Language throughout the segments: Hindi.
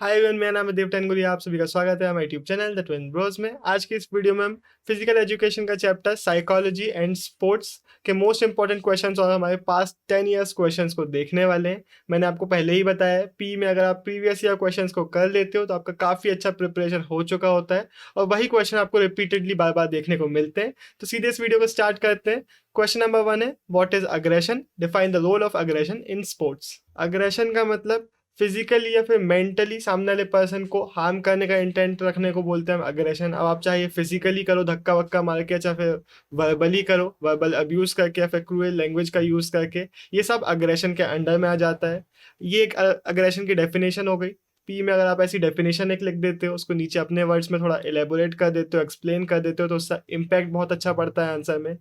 हाय एवरीवन, मेरा नाम है देव टेनगुरिया। आप सभी का स्वागत है हमारे YouTube channel the twin bros में। आज की इस वीडियो में हम फिजिकल एजुकेशन का चैप्टर साइकोलॉजी एंड स्पोर्ट्स के मोस्ट इंपॉर्टेंट क्वेश्चंस और हमारे पास्ट 10 इयर्स क्वेश्चंस को देखने वाले हैं। मैंने आपको पहले ही बताया है, पी में अगर आप प्रीवियस ईयर क्वेश्चंस को कर लेते हो तो आपका काफ़ी अच्छा प्रिपरेशन हो चुका होता है और वही क्वेश्चन आपको रिपीटेडली बार बार देखने को मिलते हैं। तो सीधे इस वीडियो को स्टार्ट करते हैं। क्वेश्चन नंबर 1 है, what is aggression? Define the role of aggression in sports. Aggression का मतलब फिजिकली या फिर मेंटली सामने वाले पर्सन को हार्म करने का इंटेंट रखने को बोलते हैं हम अग्रेशन। अब आप चाहे फिजिकली करो धक्का वक्का मार के, चाहे फिर वर्बली करो, वर्बल अब्यूज करके या फिर क्रूएल लैंग्वेज का यूज करके, ये सब अग्रेशन के अंडर में आ जाता है। ये एक अग्रेशन की डेफिनेशन हो गई। पी में अगर आप ऐसी डेफिनेशन एक लिख देते हो, उसको नीचे अपने वर्ड्स में थोड़ा एलेबोरेट कर देते हो, एक्सप्लेन कर देते हो, तो उसका इम्पैक्ट बहुत अच्छा पड़ता है आंसर में।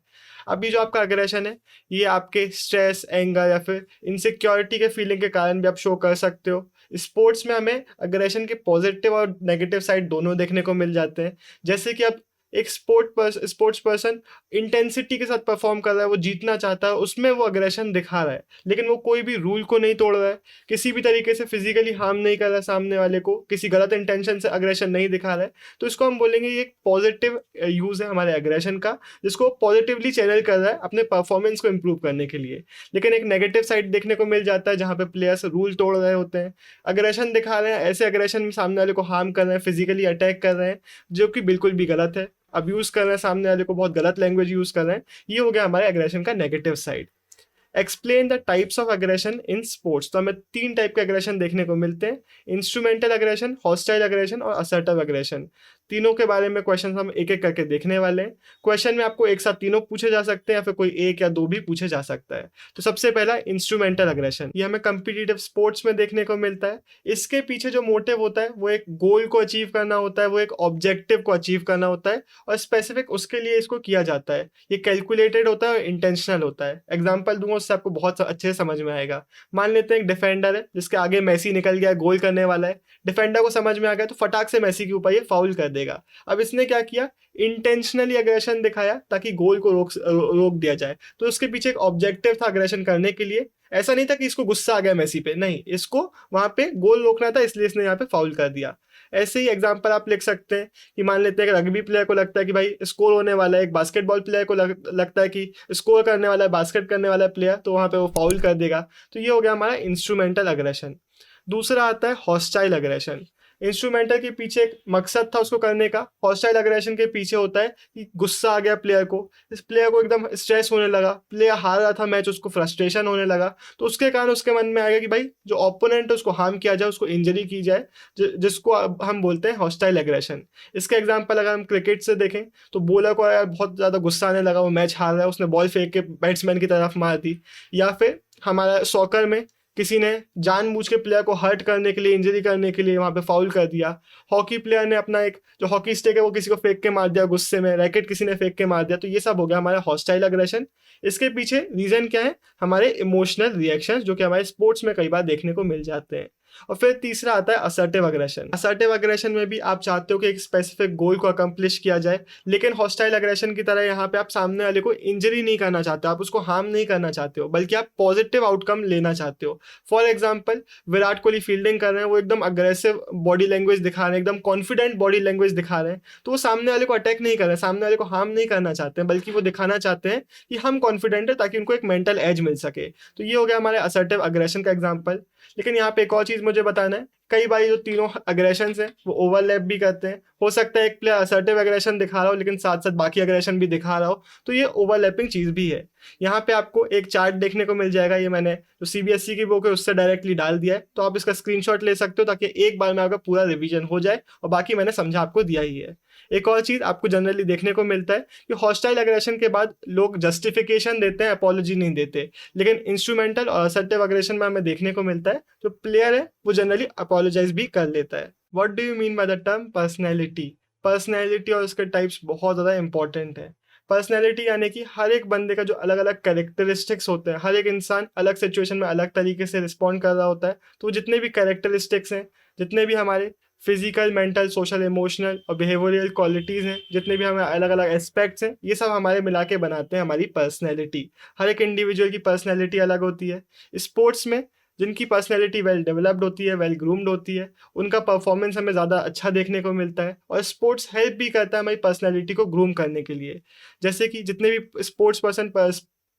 अभी जो आपका अग्रेशन है, ये आपके स्ट्रेस, एंगर या फिर इनसिक्योरिटी के फीलिंग के कारण भी आप शो कर सकते हो। स्पोर्ट्स में हमें अग्रेशन के पॉजिटिव और नेगेटिव साइड दोनों देखने को मिल जाते हैं। जैसे कि आप एक स्पोर्ट्स पर्सन इंटेंसिटी के साथ परफॉर्म कर रहा है, वो जीतना चाहता है, उसमें वो अग्रेशन दिखा रहा है, लेकिन वो कोई भी रूल को नहीं तोड़ रहा है, किसी भी तरीके से फिजिकली हार्म नहीं कर रहा है सामने वाले को, किसी गलत इंटेंशन से अग्रेशन नहीं दिखा रहा है। तो इसको हम बोलेंगे ये एक पॉजिटिव यूज है हमारे अग्रेशन का, जिसको पॉजिटिवली चैनल कर रहा है अपने परफॉर्मेंस को इम्प्रूव करने के लिए। लेकिन एक नेगेटिव साइड देखने को मिल जाता है जहाँ पे प्लेयर्स रूल तोड़ रहे होते हैं, अग्रेशन दिखा रहे हैं, ऐसे अग्रेशन में सामने वाले को हार्म कर रहे हैं, फिजिकली अटैक कर रहे हैं, जो कि बिल्कुल भी गलत है। अब्यूज कर रहे हैं सामने वाले को, बहुत गलत लैंग्वेज यूज कर रहे हैं। ये हो गया हमारे एग्रेशन का negative side. Explain the types of aggression in sports. तो हमें 3 टाइप के अग्रेशन देखने को मिलते हैं, इंस्ट्रूमेंटल अग्रेशन, हॉस्टाइल अग्रेशन और असर्टिव अग्रेशन। तीनों के बारे में क्वेश्चन हम एक एक करके देखने वाले हैं। क्वेश्चन में आपको एक साथ तीनों पूछे जा सकते हैं या फिर कोई एक या दो भी पूछे जा सकता है। तो सबसे पहला इंस्ट्रूमेंटल अग्रेशन, ये हमें कंपिटिटिव स्पोर्ट्स में देखने को मिलता है। इसके पीछे जो मोटिव होता है वो एक गोल को अचीव करना होता है, वो एक ऑब्जेक्टिव को अचीव करना होता है और स्पेसिफिक उसके लिए इसको किया जाता है। ये कैलकुलेटेड होता है और इंटेंशनल होता है। एग्जाम्पल दूंगा, उससे आपको बहुत अच्छे से समझ में आएगा। मान लेते हैं एक डिफेंडर है जिसके आगे मेसी निकल गया, गोल करने वाला है। डिफेंडर को समझ में आ गया तो फटाक से मेसी के ऊपर ये फाउल कर देगा। अब इसने क्या किया, इंटेंशनली अग्रेशन दिखाया ताकि गोल को रोक दिया जाए। तो उसके पीछे एक ऑब्जेक्टिव था अग्रेशन करने के लिए। ऐसा नहीं था कि इसको गुस्सा आ गया मेसी पे, नहीं, इसको वहां पे गोल रोकना था, इसलिए इसने यहाँ पे फाउल कर दिया। ऐसे ही एग्जांपल आप लिख सकते हैं कि मान लेते हैं एक रग्बी प्लेयर को लगता है कि भाई स्कोर होने वाला है, एक बास्केटबॉल प्लेयर को लगता है कि स्कोर करने वाला है, बास्केट करने वाला है प्लेयर, तो वहां पे वो फाउल कर देगा। तो ये हो गया हमारा इंस्ट्रूमेंटल अग्रेशन। दूसरा आता है हॉस्टाइल अग्रेशन। इंस्ट्रूमेंटल के पीछे एक मकसद था उसको करने का, हॉस्टाइल अग्रेशन के पीछे होता है कि गुस्सा आ गया प्लेयर को, इस प्लेयर को एकदम स्ट्रेस होने लगा, प्लेयर हार रहा था मैच, उसको फ्रस्ट्रेशन होने लगा, तो उसके कारण उसके मन में आएगा कि भाई जो ओपोनेंट है उसको हार्म किया जाए, उसको इंजरी की जाए, जिसको अब हम बोलते हैं हॉस्टाइल एग्रेशन। इसका एग्जाम्पल अगर हम क्रिकेट से देखें तो बॉलर को यार बहुत ज़्यादा गुस्सा आने लगा, वो मैच हार रहा है, उसने बॉल फेंक के बैट्समैन की तरफ मार दी। या फिर हमारा सॉकर में किसी ने जानबूझ के प्लेयर को हर्ट करने के लिए, इंजरी करने के लिए वहां पे फाउल कर दिया। हॉकी प्लेयर ने अपना एक जो हॉकी स्टिक है वो किसी को फेंक के मार दिया गुस्से में, रैकेट किसी ने फेंक के मार दिया। तो ये सब हो गया हमारा हॉस्टाइल अग्रेशन। इसके पीछे रीजन क्या है, हमारे इमोशनल रिएक्शंस, जो कि हमारे स्पोर्ट्स में कई बार देखने को मिल जाते हैं। और फिर तीसरा आता है असर्टिव अग्रेशन। असर्टिव अग्रेशन में भी आप चाहते हो कि एक स्पेसिफिक गोल को अकम्प्लिश किया जाए, लेकिन हॉस्टाइल अग्रेशन की तरह यहाँ पे आप सामने वाले को इंजरी नहीं करना चाहते हो, आप उसको हार्म नहीं करना चाहते हो, बल्कि आप पॉजिटिव आउटकम लेना चाहते हो। For example, Virat Kohli fielding कर रहे हैं, वो एकदम अग्रेसिव बॉडी लैंग्वेज दिखा रहे हैं, एकदम कॉन्फिडेंट बॉडी लैंग्वेज दिखा रहे हैं, तो वो सामने वाले को अटैक नहीं कर रहे हैं, सामने वाले को हार्म नहीं करना चाहते हैं, बल्कि वो दिखाना चाहते हैं कि हम कॉन्फिडेंट है, ताकि उनको एक मेंटल एज मिल सके। तो ये हो गया हमारे असर्टिव अग्रेशन का एग्जाम्पल। लेकिन यहाँ पे एक और चीज मुझे बताना है, कई बार जो तीनों अग्रेशन हैं वो ओवरलैप भी करते हैं। हो सकता है एक प्लेयर असर्टिव अग्रेशन दिखा रहा हो लेकिन साथ साथ बाकी अग्रेशन भी दिखा रहा हो, तो ये ओवरलैपिंग चीज भी है। यहाँ पे आपको एक चार्ट देखने को मिल जाएगा, ये मैंने जो सीबीएसई की बुक है उससे डायरेक्टली डाल दिया है, तो आप इसका स्क्रीनशॉट ले सकते हो ताकि एक बार में आपका पूरा रिवीजन हो जाए, और बाकी मैंने समझा आपको दिया ही है। एक और चीज आपको जनरली देखने को मिलता है कि हॉस्टाइल अग्रेशन के बाद लोग जस्टिफिकेशन देते हैं, अपॉलॉजी नहीं देते। लेकिन इंस्ट्रूमेंटल और असर्टिव अग्रेशन में हमें देखने को मिलता है जो प्लेयर है वो जनरली अपॉलोजाइज भी कर लेता है। What do you mean by the term personality? Personality और उसके टाइप्स बहुत ज़्यादा इंपॉर्टेंट है। पर्सनैलिटी यानी कि हर एक बंदे का जो अलग अलग कैरेक्टरिस्टिक्स होते हैं, हर एक इंसान अलग सिचुएशन में अलग तरीके से रिस्पॉन्ड कर रहा होता है, तो जितने भी कैरेक्टरिस्टिक्स हैं, जितने भी हमारे फिजिकल, मेंटल, सोशल, इमोशनल और बिहेवियरल क्वालिटीज़ हैं, जितने भी हमें अलग अलग एस्पेक्ट्स हैं, ये सब हमारे मिला के बनाते हैं हमारी पर्सनैलिटी। हर एक इंडिविजुअल की पर्सनैलिटी अलग होती है। स्पोर्ट्स में जिनकी पर्सनैलिटी वेल डेवलप्ड होती है, वेल ग्रूम्ड होती है, उनका परफॉर्मेंस हमें ज़्यादा अच्छा देखने को मिलता है। और स्पोर्ट्स हेल्प भी करता है हमारी पर्सनैलिटी को ग्रूम करने के लिए। जैसे कि जितने भी स्पोर्ट्स पर्सन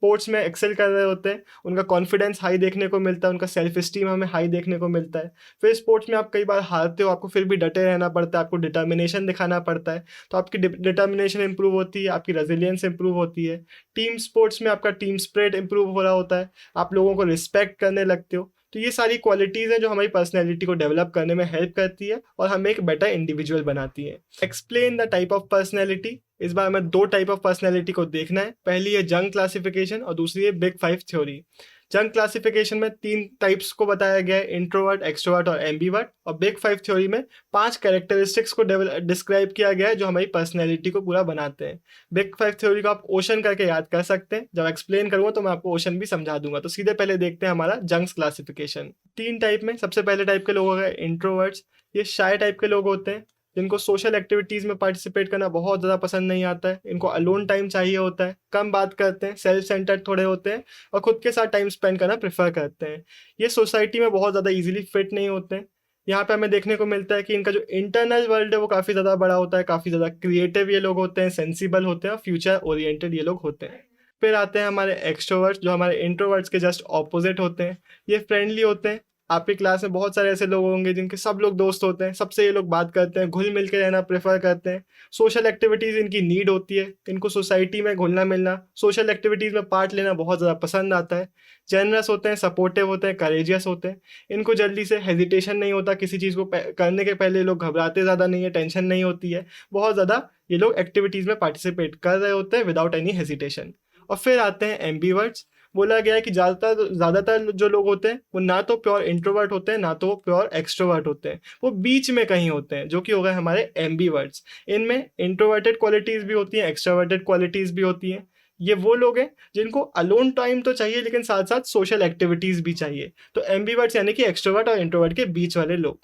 स्पोर्ट्स में एक्सेल कर रहे होते हैं, उनका कॉन्फिडेंस हाई देखने को मिलता है, उनका सेल्फ स्टीम हमें हाई देखने को मिलता है। फिर स्पोर्ट्स में आप कई बार हारते हो, आपको फिर भी डटे रहना पड़ता है, आपको डिटर्मिनेशन दिखाना पड़ता है, तो आपकी डिटर्मिनेशन इंप्रूव होती है, आपकी रेजिलियंस इंप्रूव होती है। टीम स्पोर्ट्स में आपका टीम स्पिरिट इंप्रूव हो रहा होता है, आप लोगों को रिस्पेक्ट करने लगते हो। तो ये सारी क्वालिटीज़ हैं जो हमारी पर्सनैलिटी को डेवलप करने में हेल्प करती है और हमें एक बेटर इंडिविजुअल बनाती है। Explain the type of personality. इस बार हमें 2 टाइप ऑफ पर्सनैलिटी को देखना है। पहली है जंग क्लासिफिकेशन और दूसरी है बिग 5 थ्योरी। जंग क्लासिफिकेशन में 3 टाइप्स को बताया गया है, इंट्रोवर्ट, एक्सट्रोवर्ट और एम्बीवर्ट। और बिग 5 थ्योरी में 5 कैरेक्टरिस्टिक्स को डिस्क्राइब किया गया है जो हमारी पर्सनैलिटी को पूरा बनाते हैं। बिग 5 थ्योरी को आप ओशन करके याद कर सकते हैं। जब एक्सप्लेन करूँगा तो मैं आपको ओशन भी समझा दूंगा। तो सीधे पहले देखते हैं हमारा जंग्स क्लासिफिकेशन। 3 टाइप में सबसे पहले टाइप के लोग हो गए इंट्रोवर्ट्स। ये शाय टाइप के लोग होते हैं जिनको सोशल एक्टिविटीज़ में पार्टिसिपेट करना बहुत ज़्यादा पसंद नहीं आता है। इनको अलोन टाइम चाहिए होता है, कम बात करते हैं, सेल्फ सेंटर्ड थोड़े होते हैं और खुद के साथ टाइम स्पेंड करना प्रेफर करते हैं। ये सोसाइटी में बहुत ज़्यादा इजीली फिट नहीं होते हैं। यहाँ पे हमें देखने को मिलता है कि इनका जो इंटरनल वर्ल्ड है वो काफ़ी ज़्यादा बड़ा होता है, काफ़ी ज़्यादा क्रिएटिव ये लोग होते हैं, सेंसिबल होते हैं और फ्यूचर ओरिएंटेड ये लोग होते हैं। फिर आते हैं हमारे एक्सट्रोवर्ट्स जो हमारे इंट्रोवर्ट्स के जस्ट ऑपोजिट होते हैं। ये फ्रेंडली होते हैं। आपकी क्लास में बहुत सारे ऐसे लोग होंगे जिनके सब लोग दोस्त होते हैं, सबसे ये लोग बात करते हैं, घुल मिल के रहना प्रेफर करते हैं। सोशल एक्टिविटीज़ इनकी नीड होती है, इनको सोसाइटी में घुलना मिलना, सोशल एक्टिविटीज़ में पार्ट लेना बहुत ज़्यादा पसंद आता है। जनरस होते हैं, सपोर्टिव होते हैं, करेजियस होते हैं। इनको जल्दी से हेजिटेशन नहीं होता, किसी चीज़ को करने के पहले ये लोग घबराते ज़्यादा नहीं है, टेंशन नहीं होती है। बहुत ज़्यादा ये लोग एक्टिविटीज़ में पार्टिसिपेट कर रहे होते हैं विदाउट एनी हेजिटेशन। और फिर आते हैं एम्बीवर्ट्स। बोला गया है कि ज़्यादातर जो लोग होते हैं वो ना तो प्योर इंट्रोवर्ट होते हैं ना तो वो प्योर एक्सट्रोवर्ट होते हैं, वो बीच में कहीं होते हैं, जो कि हो गए हमारे एम्बीवर्ट्स। इनमें इंट्रोवर्टेड क्वालिटीज़ भी होती हैं, एक्सट्रोवर्टेड क्वालिटीज़ भी होती हैं। ये वो लोग हैं जिनको अलोन टाइम तो चाहिए लेकिन साथ साथ सोशल एक्टिविटीज़ भी चाहिए। तो एम्बीवर्ट्स यानी कि एक्सट्रोवर्ट और इंट्रोवर्ट के बीच वाले लोग।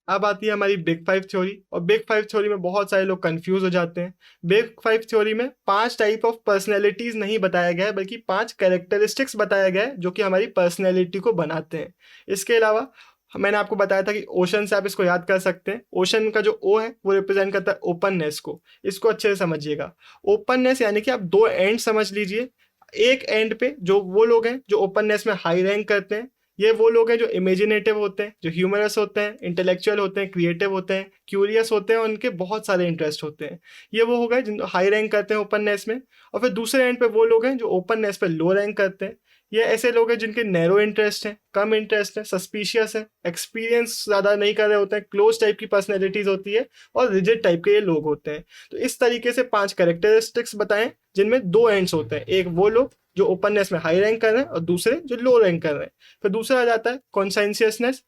अब आती है हमारी बिग 5 थ्योरी। और बिग 5 थ्योरी में बहुत सारे लोग कंफ्यूज हो जाते हैं। बिग 5 थ्योरी में 5 टाइप ऑफ पर्सनैलिटीज़ नहीं बताया गया है बल्कि 5 कैरेक्टरिस्टिक्स बताया गया है जो कि हमारी पर्सनैलिटी को बनाते हैं। इसके अलावा मैंने आपको बताया था कि ओशन से आप इसको याद कर सकते हैं। ओशन का जो ओ है वो रिप्रेजेंट करता है ओपननेस को। इसको अच्छे से समझिएगा। ओपननेस यानी कि आप 2 एंड समझ लीजिए। एक एंड पे जो वो लोग हैं जो ओपननेस में हाई रैंक करते हैं, ये वो लोग हैं जो इमेजिनेटिव होते हैं, जो ह्यूमरस होते हैं, इंटेलेक्चुअल होते हैं, क्रिएटिव होते हैं, क्यूरियस होते हैं और उनके बहुत सारे इंटरेस्ट होते हैं। ये वो हो गए जिन हाई रैंक करते हैं ओपननेस में। और फिर दूसरे एंड पे वो लोग हैं जो ओपननेस पे लो रैंक करते हैं। ये ऐसे लोग हैं जिनके नैरो इंटरेस्ट हैं, कम इंटरेस्ट है, सस्पिशियस है, एक्सपीरियंस ज़्यादा नहीं कर रहे होते हैं, क्लोज टाइप की पर्सनैलिटीज़ होती है और रिजिड टाइप के ये लोग होते हैं। तो इस तरीके से 5 कैरेक्टरिस्टिक्स बताएं जिनमें 2 एंड्स होते हैं। एक वो लोग जो ओपननेस में हाई रैंक कर रहे हैं और दूसरे जो लो रैंक कर रहे हैं। फिर दूसरा आ जाता है कॉन्सेंसियसनेस।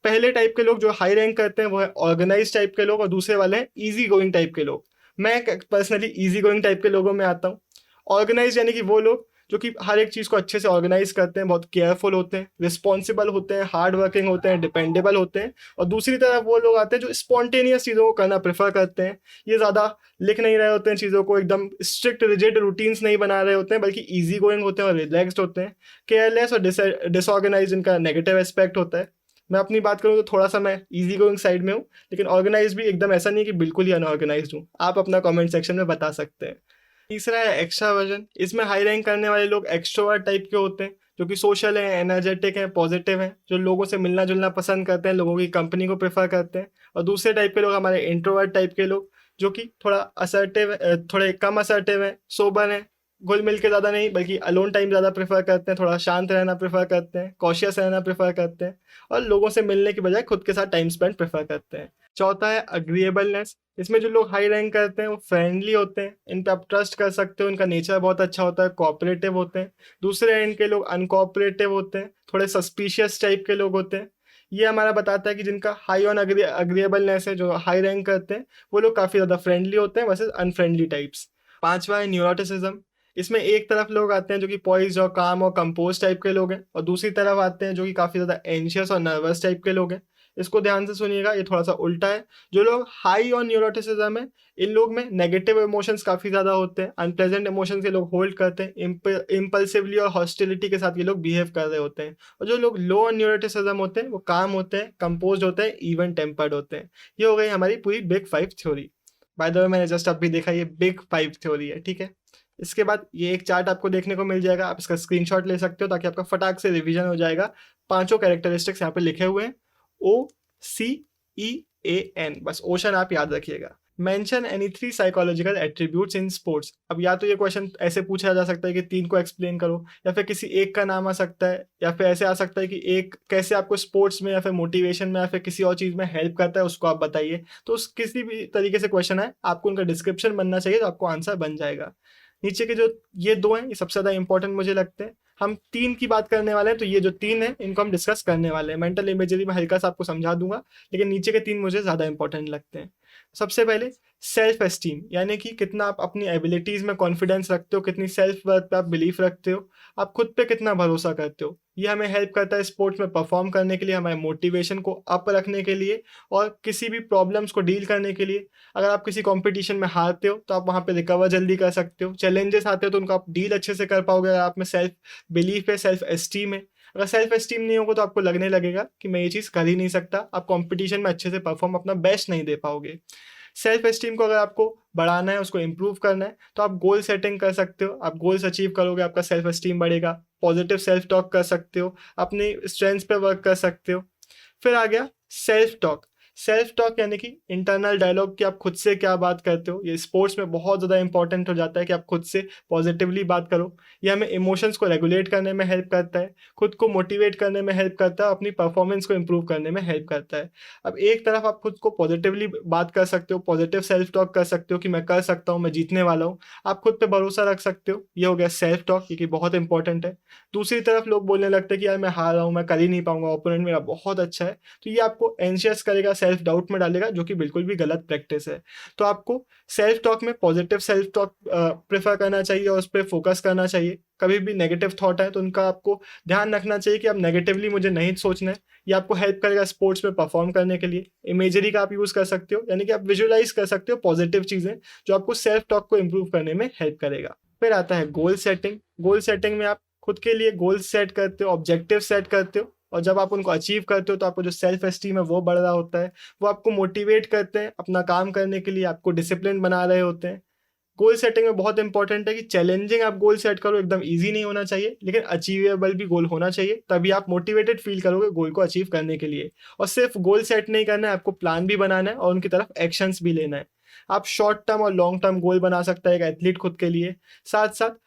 पहले टाइप के लोग जो हाई रैंक करते हैं वो है ऑर्गेनाइज टाइप के लोग और दूसरे वाले हैं इजी गोइंग टाइप के लोग। मैं पर्सनली इजी गोइंग टाइप के लोगों में आता हूँ। ऑर्गेनाइज यानी कि वो लोग जो कि हर एक चीज़ को अच्छे से ऑर्गेनाइज करते हैं, बहुत केयरफुल होते हैं, रिस्पॉन्सिबल होते हैं, हार्ड वर्किंग होते हैं, डिपेंडेबल होते हैं। और दूसरी तरफ वो लोग आते हैं जो स्पॉन्टेनियस चीज़ों को करना प्रेफर करते हैं। ये ज़्यादा लिख नहीं रहे होते हैं चीज़ों को, एकदम स्ट्रिक्ट रिजिड रूटीन्स नहीं बना रहे होते हैं, बल्कि ईजी गोइंग होते हैं और रिलैक्सड होते हैं। केयरलेस और डिसऑर्गेनाइज इनका नेगेटिव एस्पेक्ट होता है। मैं अपनी बात करूँ तो थोड़ा सा मैं इजी गोइंग साइड में हूँ, लेकिन ऑर्गेनाइज भी एकदम ऐसा नहीं कि बिल्कुल ही अनऑर्गेनाइज हूँ। आप अपना कमेंट सेक्शन में बता सकते हैं। तीसरा है एक्स्ट्रावर्जन। इसमें हाई रैंक करने वाले लोग एक्स्ट्रोवर्ट टाइप के होते हैं जो कि सोशल हैं, एनर्जेटिक हैं, पॉजिटिव हैं, जो लोगों से मिलना जुलना पसंद करते हैं, लोगों की कंपनी को प्रेफर करते हैं। और दूसरे टाइप के लोग हमारे इंट्रोवर्ट टाइप के लोग जो कि थोड़ा असर्टिव, थोड़े कम असर्टिव हैं, सोबर हैं, घुल मिल के ज़्यादा नहीं बल्कि अलोन टाइम ज़्यादा प्रेफर करते हैं, थोड़ा शांत रहना प्रेफर करते हैं, कॉशियस रहना प्रेफर करते हैं और लोगों से मिलने की बजाय खुद के साथ टाइम स्पेंड प्रेफर करते हैं। चौथा है अग्रीएबलनेस। इसमें जो लोग हाई रैंक करते हैं वो फ्रेंडली होते हैं, इन पे आप ट्रस्ट कर सकते हो, उनका नेचर बहुत अच्छा होता है, कोऑपरेटिव होते हैं। दूसरे एंड के लोग अनकोऑपरेटिव होते हैं, थोड़े सस्पिशियस टाइप के लोग होते हैं। ये हमारा बताता है कि जिनका हाई ऑन अग्रीएबलनेस है, जो हाई रैंक करते हैं, वो लोग काफ़ी ज़्यादा फ्रेंडली होते हैं वर्सेस अनफ्रेंडली टाइप्स। पांचवा है न्यूरोटिसिज्म। इसमें एक तरफ लोग आते हैं जो कि पॉइज्ड और काम और कंपोज टाइप के लोग हैं और दूसरी तरफ आते हैं जो कि काफ़ी ज़्यादा एंशियस और नर्वस टाइप के लोग हैं। इसको ध्यान से सुनिएगा, ये थोड़ा सा उल्टा है। जो लोग हाई ऑन न्यूरोटिसिज्म है, इन लोग में नेगेटिव इमोशंस काफ़ी ज़्यादा होते हैं, अनप्लेजेंट इमोशंस ये लोग होल्ड करते हैं, इम्पल्सिवली और हॉस्टिलिटी के साथ ये लोग बिहेव कर रहे होते हैं। और जो लोग लो ऑन न्यूरोटिसिज्म होते हैं वो काम होते हैं, कंपोज होते हैं, इवन टेम्पर्ड होते हैं। ये हो गई हमारी पूरी big 5 theory. By the way मैंने जस्ट अभी देखा, ये बिग 5 थ्योरी है, ठीक है। इसके बाद ये एक चार्ट आपको देखने को मिल जाएगा, आप इसका स्क्रीनशॉट ले सकते हो ताकि आपका फटाक से रिवीजन हो जाएगा। पांचों कैरेक्टरिस्टिक्स यहाँ पे लिखे हुए हैं, OCEAN, बस ओशन आप याद रखिएगा। Mention any 3 psychological attributes in sports. अब या तो ये क्वेश्चन ऐसे पूछा जा सकता है कि 3 को एक्सप्लेन करो, या फिर किसी एक का नाम आ सकता है, या फिर ऐसे आ सकता है कि एक कैसे आपको स्पोर्ट्स में या फिर मोटिवेशन में या फिर किसी और चीज़ में हेल्प करता है, उसको आप बताइए। तो उस किसी भी तरीके से क्वेश्चन है, आपको उनका डिस्क्रिप्शन बनना चाहिए, तो आपको आंसर बन जाएगा। नीचे के जो ये 2 हैं, ये सबसे ज़्यादा इंपॉर्टेंट मुझे लगते हैं। हम 3 की बात करने वाले हैं, तो ये जो 3 हैं इनको हम डिस्कस करने वाले हैं। मेंटल इमेजरी में हल्का सा आपको समझा दूंगा, लेकिन नीचे के 3 मुझे ज़्यादा इंपॉर्टेंट लगते हैं। सबसे पहले सेल्फ एस्टीम, यानी कि कितना आप अपनी एबिलिटीज़ में कॉन्फिडेंस रखते हो, कितनी सेल्फ वर्थ पे आप बिलीफ रखते हो, आप खुद पे कितना भरोसा करते हो। ये हमें हेल्प करता है स्पोर्ट्स में परफॉर्म करने के लिए, हमारे मोटिवेशन को अप रखने के लिए, और किसी भी प्रॉब्लम्स को डील करने के लिए। अगर आप किसी कंपटीशन में हारते हो तो आप वहाँ पे रिकवर जल्दी कर सकते हो, चैलेंजेस आते हो तो उनको आप डील अच्छे से कर पाओगे अगर आप में सेल्फ बिलीफ है, सेल्फ एस्टीम है। अगर सेल्फ एस्टीम नहीं होगा तो आपको लगने लगेगा कि मैं ये चीज़ कर ही नहीं सकता, आप कंपटीशन में अच्छे से परफॉर्म अपना बेस्ट नहीं दे पाओगे। सेल्फ एस्टीम को अगर आपको बढ़ाना है, उसको इम्प्रूव करना है, तो आप गोल सेटिंग कर सकते हो। आप गोल्स अचीव करोगे, आपका सेल्फ एस्टीम बढ़ेगा। पॉजिटिव सेल्फ टॉक कर सकते हो, अपनी स्ट्रेंथ्स पे वर्क कर सकते हो। फिर आ गया सेल्फ टॉक। सेल्फ टॉक यानी कि इंटरनल डायलॉग, कि आप खुद से क्या बात करते हो। ये स्पोर्ट्स में बहुत ज़्यादा इंपॉर्टेंट हो जाता है कि आप खुद से पॉजिटिवली बात करो। ये हमें इमोशंस को रेगुलेट करने में हेल्प करता है, खुद को मोटिवेट करने में हेल्प करता है, अपनी परफॉर्मेंस को इम्प्रूव करने में हेल्प करता है। अब एक तरफ आप खुद को पॉजिटिवली बात कर सकते हो, पॉजिटिव सेल्फ टॉक कर सकते हो कि मैं कर सकता हूँ, मैं जीतने वाला हूँ, आप खुद पे भरोसा रख सकते हो। ये हो गया सेल्फ टॉक, ये बहुत इंपॉर्टेंट है। दूसरी तरफ लोग बोलने लगते हैं कि यार मैं हार रहा हूँ, मैं कर ही नहीं पाऊंगा, ओपोनेंट मेरा बहुत अच्छा है, तो ये आपको एंशियस करेगा, सेल्फ डाउट में डालेगा, जो कि बिल्कुल भी गलत प्रैक्टिस है। तो आपको सेल्फ टॉक में पॉजिटिव सेल्फ टॉक प्रेफर करना चाहिए और उस पर फोकस करना चाहिए। कभी भी नेगेटिव थॉट है तो उनका आपको ध्यान रखना चाहिए कि आप नेगेटिवली मुझे नहीं सोचना है। ये आपको हेल्प करेगा स्पोर्ट्स में परफॉर्म करने के लिए। इमेजरी का आप यूज़ कर सकते हो, यानी कि आप विजुअलाइज कर सकते हो पॉजिटिव चीज़ें, जो आपको सेल्फ टॉक को इम्प्रूव करने में हेल्प करेगा। फिर आता है गोल सेटिंग। गोल सेटिंग में आप खुद के लिए गोल सेट करते हो, ऑब्जेक्टिव सेट करते हो, और जब आप उनको अचीव करते हो तो आपको जो सेल्फ एस्टीम है वो बढ़ रहा होता है। वो आपको मोटिवेट करते हैं अपना काम करने के लिए, आपको डिसिप्लिन बना रहे होते हैं। गोल सेटिंग में बहुत इंपॉर्टेंट है कि चैलेंजिंग आप गोल सेट करो, एकदम इजी नहीं होना चाहिए, लेकिन अचीवेबल भी गोल होना चाहिए, तभी आप मोटिवेटेड फील करोगे गोल को अचीव करने के लिए। और सिर्फ गोल सेट नहीं करना है, आपको प्लान भी बनाना है और उनकी तरफ एक्शंस भी लेना है। आप शॉर्ट टर्म और लॉन्ग टर्म गोल बना सकता है एक एथलीट खुद के लिए, साथ साथ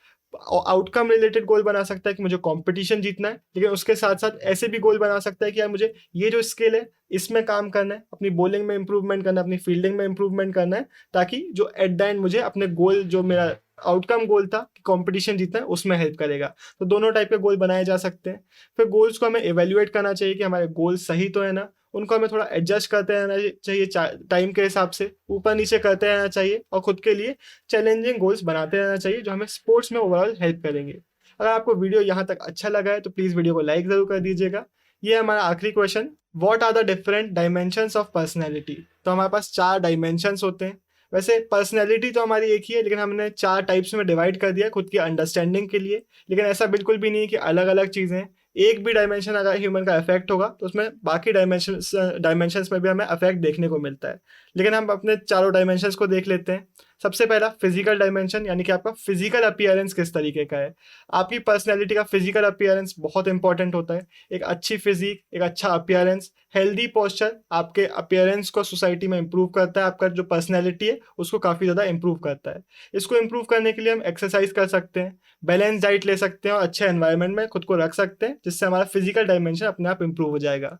आउटकम रिलेटेड गोल बना सकता है कि मुझे कंपटीशन जीतना है, लेकिन उसके साथ साथ ऐसे भी गोल बना सकता है कि यार मुझे ये जो स्किल है इसमें काम करना है, अपनी बॉलिंग में इंप्रूवमेंट करना है, अपनी फील्डिंग में इंप्रूवमेंट करना है, ताकि जो एट द एंड मुझे अपने गोल, जो मेरा आउटकम गोल था कि कंपटीशन जीतना है, उसमें हेल्प करेगा। तो दोनों टाइप के गोल बनाए जा सकते हैं। फिर गोल्स को हमें एवेल्युएट करना चाहिए कि हमारे गोल सही तो है ना, उनको हमें थोड़ा एडजस्ट करते रहना चाहिए टाइम के हिसाब से, ऊपर नीचे करते रहना चाहिए, और खुद के लिए चैलेंजिंग गोल्स बनाते रहना चाहिए जो हमें स्पोर्ट्स में ओवरऑल हेल्प करेंगे। अगर आपको वीडियो यहाँ तक अच्छा लगा है तो प्लीज़ वीडियो को लाइक ज़रूर कर दीजिएगा। ये है हमारा आखिरी question, what are the different dimensions of personality. तो हमारे पास 4 डायमेंशंस होते हैं। वैसे पर्सनैलिटी तो हमारी एक ही है, लेकिन हमने 4 टाइप्स में डिवाइड कर दिया खुद की अंडरस्टैंडिंग के लिए। लेकिन ऐसा बिल्कुल भी नहीं है कि अलग अलग चीज़ें हैं। एक भी डायमेंशन अगर ह्यूमन का अफेक्ट होगा तो उसमें बाकी डायमेंशंस में भी हमें अफेक्ट देखने को मिलता है। लेकिन हम अपने चारों डायमेंशंस को देख लेते हैं। सबसे पहला फिजिकल डायमेंशन, यानी कि आपका फिजिकल अपीयरेंस किस तरीके का है। आपकी पर्सनैलिटी का फिजिकल अपीयरेंस बहुत इंपॉर्टेंट होता है। एक अच्छी फिजिक, एक अच्छा अपीयरेंस, हेल्दी पोस्चर आपके अपीयरेंस को सोसाइटी में इंप्रूव करता है, आपका जो पर्सनैलिटी है उसको काफ़ी ज़्यादा इंप्रूव करता है। इसको इंप्रूव करने के लिए हम एक्सरसाइज कर सकते हैं, बैलेंस डाइट ले सकते हैं और अच्छे एनवायरनमेंट में खुद को रख सकते हैं, जिससे हमारा फिजिकल डायमेंशन अपने आप इंप्रूव हो जाएगा।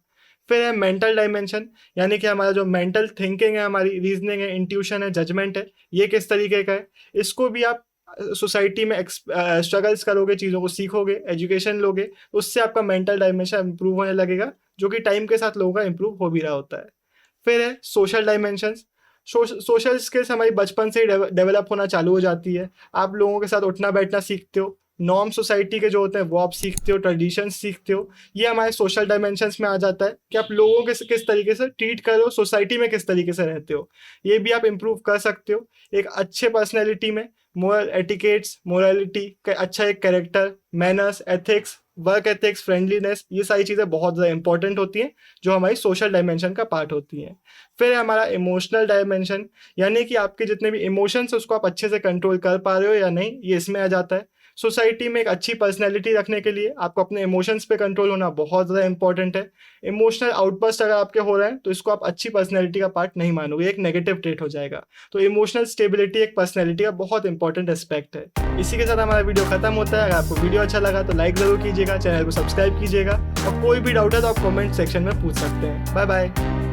फिर है मेंटल डायमेंशन, यानी कि हमारा जो मेंटल थिंकिंग है, हमारी रीजनिंग है, इंट्यूशन है, जजमेंट है, ये किस तरीके का है। इसको भी आप सोसाइटी में स्ट्रगल्स करोगे, चीज़ों को सीखोगे, एजुकेशन लोगे, उससे आपका मेंटल डायमेंशन इंप्रूव होने लगेगा, जो कि टाइम के साथ लोगों का इंप्रूव हो भी रहा होता है। फिर है सोशल डायमेंशंस। सोशल स्किल्स हमारी बचपन से ही डेवलप होना चालू हो जाती है। आप लोगों के साथ उठना बैठना सीखते हो, नॉर्म सोसाइटी के जो होते हैं वो आप सीखते हो, ट्रेडिशन सीखते हो। ये हमारे सोशल डायमेंशंस में आ जाता है कि आप लोगों के किस तरीके से ट्रीट कर रहे हो, सोसाइटी में किस तरीके से रहते हो, ये भी आप इम्प्रूव कर सकते हो। एक अच्छे पर्सनैलिटी में मोरल एटिकेट्स, मोरालिटी, अच्छा एक character, manners, ethics, work ethics, friendliness, ये सारी चीज़ें बहुत ज़्यादा इंपॉर्टेंट होती हैं जो हमारी सोशल डायमेंशन का पार्ट होती हैं। फिर है हमारा इमोशनल डायमेंशन, यानी कि आपके जितने भी इमोशंस हैं उसको आप अच्छे से कंट्रोल कर पा रहे हो या नहीं, ये इसमें आ जाता है। सोसाइटी में एक अच्छी पर्सनैलिटी रखने के लिए आपको अपने इमोशंस पे कंट्रोल होना बहुत ज़्यादा इंपॉर्टेंट है। इमोशनल आउटबर्स्ट अगर आपके हो रहे हैं तो इसको आप अच्छी पर्सनैलिटी का पार्ट नहीं मानोगे, एक नेगेटिव ट्रेट हो जाएगा। तो इमोशनल स्टेबिलिटी एक पर्सनैलिटी का बहुत इंपॉर्टेंट एस्पेक्ट है। इसी के साथ हमारा वीडियो खत्म होता है। अगर आपको वीडियो अच्छा लगा तो लाइक ज़रूर कीजिएगा, चैनल को सब्सक्राइब कीजिएगा, और कोई भी डाउट है तो आप कमेंट सेक्शन में पूछ सकते हैं। Bye bye.